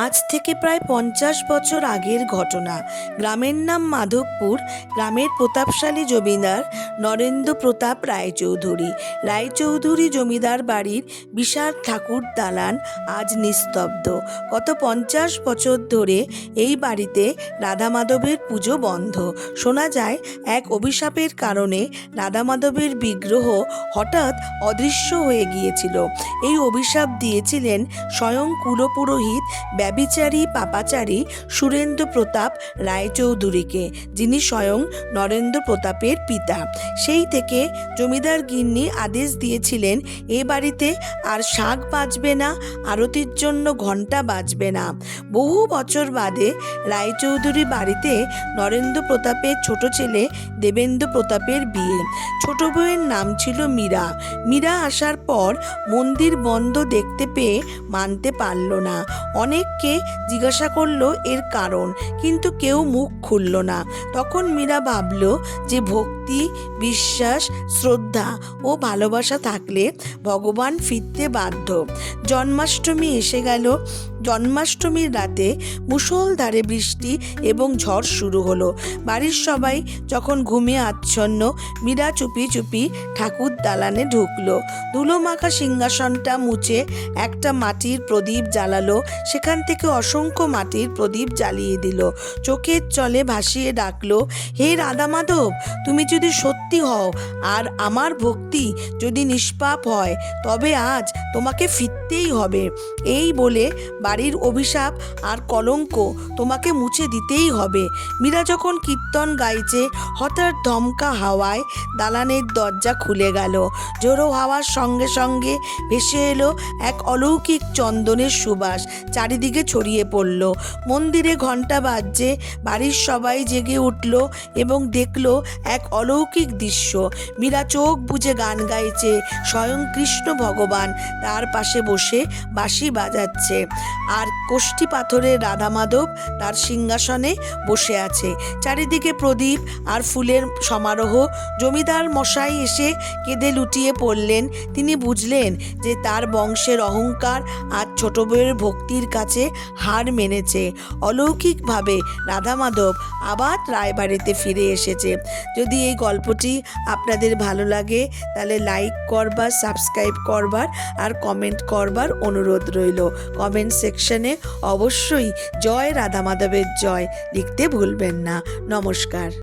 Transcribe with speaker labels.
Speaker 1: আজ থেকে প্রায় 50 বছর আগের ঘটনা। গ্রামের নাম মাধবপুর। গ্রামের প্রতাপশালী জমিদার নরেন্দ্র প্রতাপ রায়চৌধুরী। রায়চৌধুরী জমিদার বাড়ির বিশাল ঠাকুর দালান আজ নিস্তব্ধ। গত 50 বছর ধরে এই বাড়িতে রাধা মাধবের পুজো বন্ধ। শোনা যায় এক অভিশাপের কারণে রাধা মাধবের বিগ্রহ হঠাৎ অদৃশ্য হয়ে গিয়েছিল। এই অভিশাপ দিয়েছিলেন স্বয়ং কুলপুরোহিত ব্যভিচারী পাপাচারী সুরেন্দ্র প্রতাপ রায়চৌধুরীকে, যিনি স্বয়ং নরেন্দ্র প্রতাপের পিতা। সেই থেকে জমিদার গিন্নি আদেশ দিয়েছিলেন এ বাড়িতে আর শাঁখ বাজবে না, আরতির জন্য ঘণ্টা বাজবে না। বহু বছর বাদে রায়চৌধুরী বাড়িতে নরেন্দ্র প্রতাপের ছোট ছেলে দেবেন্দ্র প্রতাপের বিয়ে। ছোট বউয়ের নাম ছিল মীরা। মীরা আসার পর মন্দির বন্ধ দেখতে পেয়ে মানতে পারল না। অনেককে জিজ্ঞাসা করলো এর কারণ, কিন্তু কেউ মুখ খুলল না। তখন মীরা ভাবল যে ভক্তি, বিশ্বাস, শ্রদ্ধা ও ভালোবাসা থাকলে ভগবান ফিরতে বাধ্য। জন্মাষ্টমী এসে গেল। জন্মাষ্টমীর রাতে মুষলধারে বৃষ্টি এবং ঝড় শুরু হলো। বাড়ির সবাই যখন ঘুমিয়ে আচ্ছন্ন, মীরা চুপি চুপি ঠাকুর দালানে ঢুকলো। ধুলো মাখা সিংহাসনটা মুছে একটা মাটির প্রদীপ জ্বালালো। সেখান থেকে অসংখ্য মাটির প্রদীপ জ্বালিয়ে দিল। চোখের জলে ভাসিয়ে ডাকলো, হে রাধা মাধব, তুমি যদি সত্যি হও আর আমার ভক্তি যদি নিষ্পাপ হয়, তবে আজ তোমাকে ফিরতেই হবে। এই বলে বাড়ির অভিশাপ আর কলঙ্ক তোমাকে মুছে দিতেই হবে। মীরা যখন কীর্তন গাইছে, হঠাৎ ধমকা হাওয়ায় দালানের দরজা খুলে গেল। ঝোড়ো হাওয়ার সঙ্গে সঙ্গে ভেসে এলো এক অলৌকিক চন্দনের সুবাস, চারিদিকে ছড়িয়ে পড়ল। মন্দিরে ঘণ্টা বাজছে। বাড়ির সবাই জেগে উঠল এবং দেখল এক অলৌকিক দৃশ্য। মীরা চোখ বুজে গান গাইছে। স্বয়ং কৃষ্ণ ভগবান তার পাশে বসে বাঁশি বাজাচ্ছে, আর কোষ্ঠী পাথরের রাধা মাধব তার সিংহাসনে বসে আছে। চারিদিকে প্রদীপ আর ফুলের সমারোহ। জমিদার মশাই এসে কেঁদে লুটিয়ে পড়লেন। তিনি বুঝলেন যে তার বংশের অহংকার আর ছোট বউয়ের ভক্তির কাছে হার মেনেছে। অলৌকিকভাবে রাধা মাধব আবার রায়বাড়িতে ফিরে এসেছে। যদি এই গল্পটি আপনাদের ভালো লাগে তাহলে লাইক করবার, সাবস্ক্রাইব করবার আর কমেন্ট করবার অনুরোধ রইল। কমেন্ট সেকশনে অবশ্যই জয় রাধা মাধবের জয় লিখতে ভুলবেন না। নমস্কার।